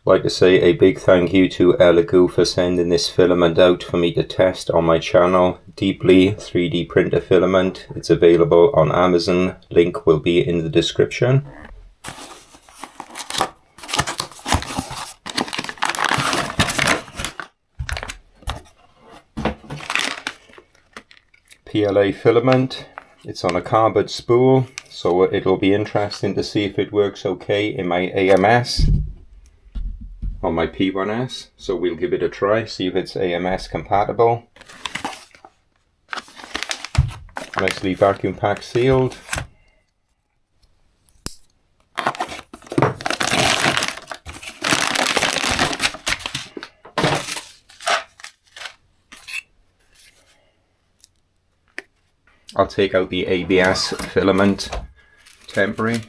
Like to say a big thank you to Elegoo for sending this filament out for me to test on my channel. DEEPLEE 3D printer filament. It's available on Amazon. Link will be in the description. PLA filament. It's on a cardboard spool, so it'll be interesting to see if it works okay in my AMS. On my P1S, so we'll give it a try, see if it's AMS compatible. Nicely vacuum pack sealed. I'll take out the ABS filament temporary.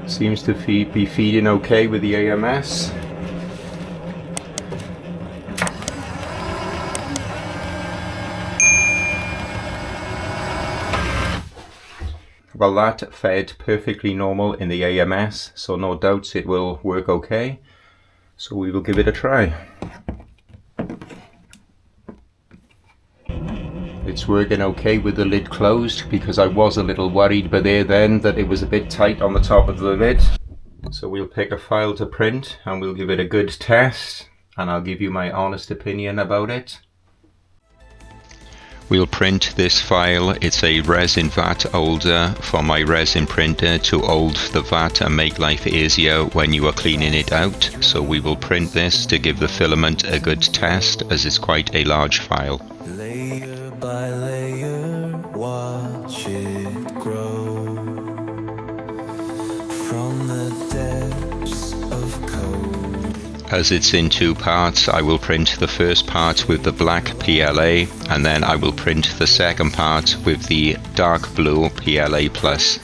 Seems to be feeding okay with the AMS. Well, that fed perfectly normal in the AMS, so no doubts it will work okay. So we will give it a try. It's working okay with the lid closed, because I was a little worried by there then that it was a bit tight on the top of the lid. So we'll pick a file to print and we'll give it a good test, and I'll give you my honest opinion about it. We'll print this file. It's a resin vat holder for my resin printer to hold the vat and make life easier when you are cleaning it out. So we will print this to give the filament a good test, as it's quite a large file. Layer by layer, watch it grow from the depths of cold. As it's in two parts, I will print the first part with the black PLA, and then I will print the second part with the dark blue PLA plus.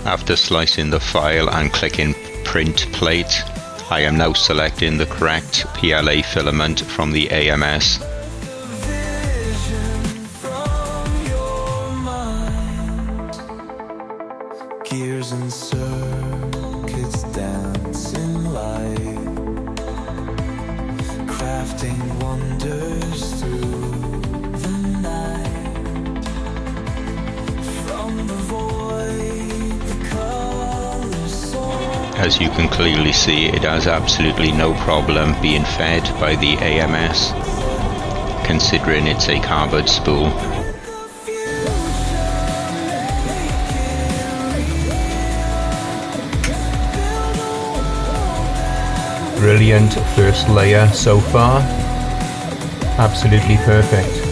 After slicing the file and clicking print plate, I am now selecting the correct PLA filament from the AMS. Gears and circuits dancing light, crafting wonders through the night. From the void, the colors soar. As you can clearly see, it has absolutely no problem being fed by the AMS, considering it's a cardboard spool. Brilliant first layer so far, absolutely perfect.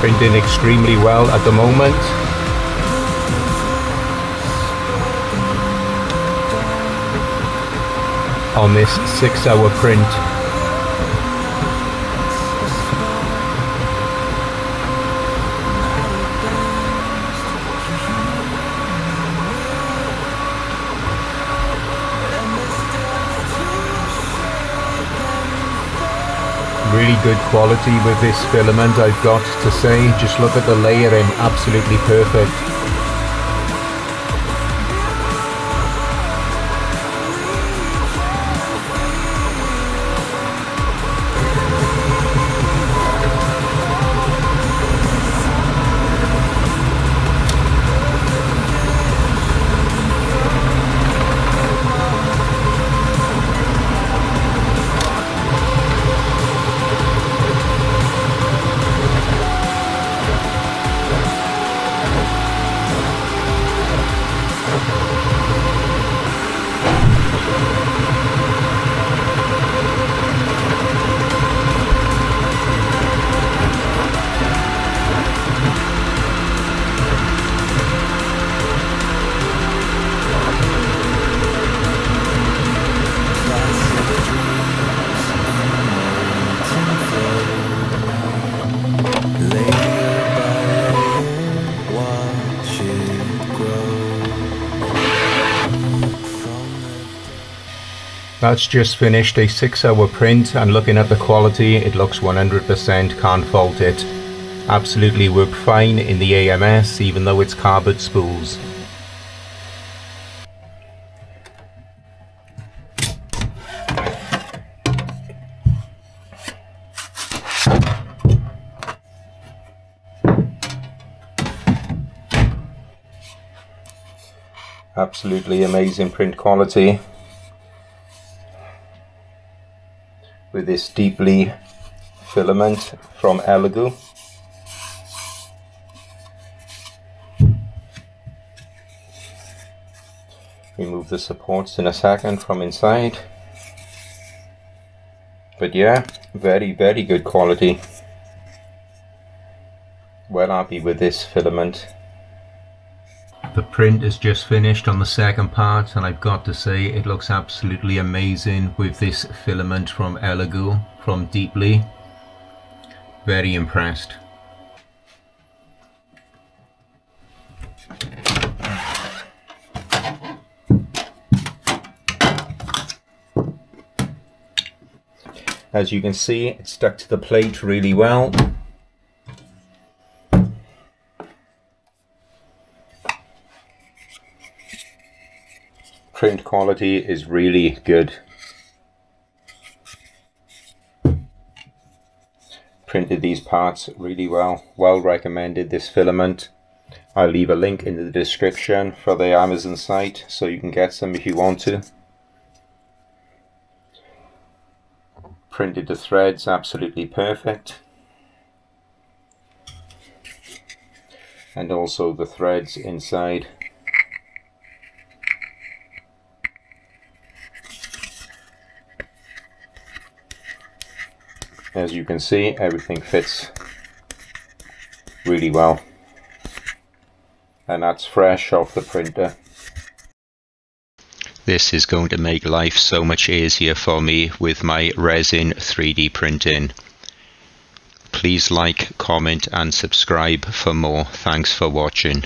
Printing extremely well at the moment. On this 6-hour print. Really good quality with this filament, I've got to say. Just look at the layering, absolutely perfect. That's just finished a 6-hour print, and looking at the quality, it looks 100%, can't fault it. Absolutely worked fine in the AMS, even though it's cardboard spools. Absolutely amazing print quality with this DEEPLEE filament from Elegoo. Remove the supports in a second from inside, but yeah, very good quality. Well happy with this filament. The print is just finished on the second part, and I've got to say it looks absolutely amazing with this filament from Elegoo from DEEPLEE. Very impressed. As you can see, it stuck to the plate really well. Print quality is really good. Printed these parts really well. Well recommended, this filament. I'll leave a link in the description for the Amazon site so you can get some if you want to. Printed the threads absolutely perfect. And also the threads inside. As you can see, everything fits really well, and that's fresh off the printer. This is going to make life so much easier for me with my resin 3D printing. Please like, comment and subscribe for more. Thanks for watching.